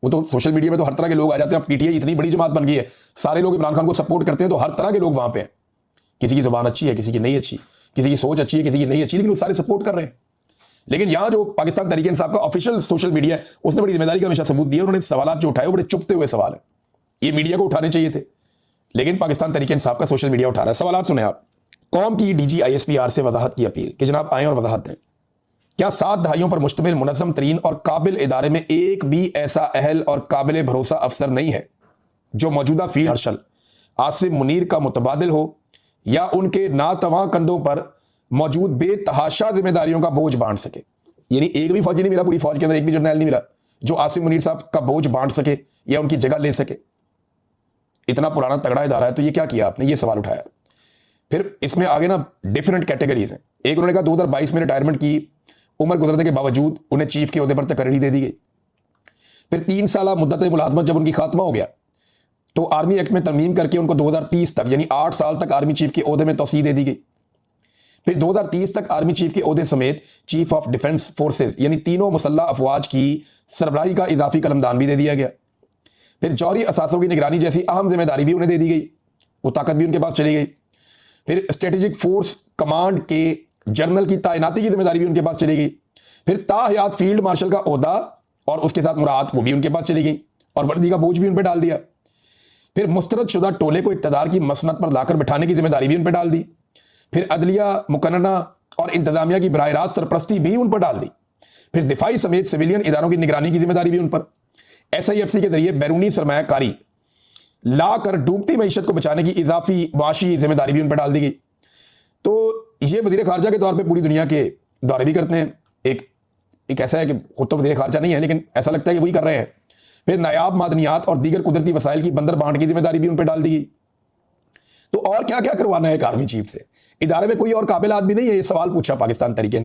वो तो social media में तो हर तरह के लोग आ जाते हैं। अब पीटीआई इतनी बड़ी जमात बन गई है, सारे लोग इमरान खान को सपोर्ट करते हैं, तो हर तरह के लोग वहां पे हैं। किसी की जुबान अच्छी है, किसी की नहीं अच्छी, किसी की सोच अच्छी है, किसी की नहीं अच्छी, लेकिन वो सारे सपोर्ट कर रहे हैं। लेकिन यहां जो पाकिस्तान तहरीक इंसाफ का ऑफिशियल सोशल मीडिया है, उसने बड़ी जिम्मेदारी का हमेशा सबूत दिया। उन्होंने सवाल जो उठाए वो बड़े चुपते हुए सवाल है, ये मीडिया को उठाने चाहिए थे, लेकिन पाकिस्तान तहरीक इंसाफ का सोशल मीडिया उठा रहा है। सवाल सुने आप। कौम की डीजी ISPR से वजाहत की अपील कि जनाब आए और वजाहत दें। क्या 7 दहाइयों पर मुश्तमिल मुनज़्ज़म तरीन और काबिल इदारे में एक भी ऐसा अहल और काबिल भरोसा अफसर नहीं है जो मौजूदा फील्ड मार्शल आसिम मुनीर का मुतबादिल हो या उनके नातवां कंधों पर मौजूद बेतहाशा जिम्मेदारियों का बोझ बांट सके? यानी एक भी फौजी नहीं मिला, पूरी फौज के अंदर एक भी जर्नैल नहीं मिला जो आसिम मुनीर साहब का बोझ बांट सके या उनकी जगह ले सके। इतना पुराना तगड़ा इदारा है, तो ये क्या किया आपने? ये सवाल उठाया। फिर इसमें आगे ना डिफरेंट कैटेगरीज हैं। एक उन्होंने कहा 2022 में रिटायरमेंट की उम्र गुजरने के बावजूद उन्हें चीफ के ओहदे पर तकरीरी दे दी गई। फिर 3 साल मुद्दत मुलाजमत जब उनकी खात्मा हो गया तो आर्मी एक्ट में तरमीम करके उनको 2030 तक यानी 8 साल तक आर्मी चीफ के ओहदे में तौसीह दे दी गई। फिर 2030 तक आर्मी चीफ के ओहदे समेत चीफ ऑफ डिफेंस फोर्सेज यानी तीनों मुसल्लह अफवाज की सरबराही का इजाफी कलमदान भी दे दिया गया। फिर जौहरी असासों की निगरानी जैसी अहम जिम्मेदारी भी उन्हें दे दी गई, वो ताकत भी उनके पास चली गई। फिर स्ट्रेटेजिक फोर्स कमांड के जनरल की तैनाती की जिम्मेदारी भी उनके पास चली गई। फिर ताहयात फील्ड मार्शल का ओहदा और उसके साथ मुराद वो भी उनके पास चली गई और वर्दी का बोझ भी उन पर डाल दिया। फिर मुस्तरद शुदा टोले को इक़्तिदार की मसनद पर लाकर बिठाने की जिम्मेदारी भी उन पर डाल दी। फिर अदलिया, मुकन्नना और इंतजामिया की बराह रास्त सरपरस्ती भी उन पर डाल दी। फिर दिफाई समेत सिविलियन इदारों की निगरानी की जिम्मेदारी भी उन पर। SIFC के जरिए बैरूनी सरमायाकारी ला कर डूबती मईशत को बचाने की इजाफी वाशी जिम्मेदारी भी उन पर डाल दी गई। तो ये वजीर खारजा के तौर पे पूरी दुनिया के दौरे भी करते हैं। एक ऐसा है कि खुद तो वजीर खारजा नहीं है, लेकिन ऐसा लगता है कि वही कर रहे हैं। फिर नायाब मादनियात और दीगर कुदरती वसाइल की बंदर बांट की जिम्मेदारी भी उन पर डाल दी गई। तो और क्या क्या करवाना है एक आर्मी चीफ से? इदारे में कोई और काबिल आदमी नहीं है? ये सवाल पूछा पाकिस्तान तहरीक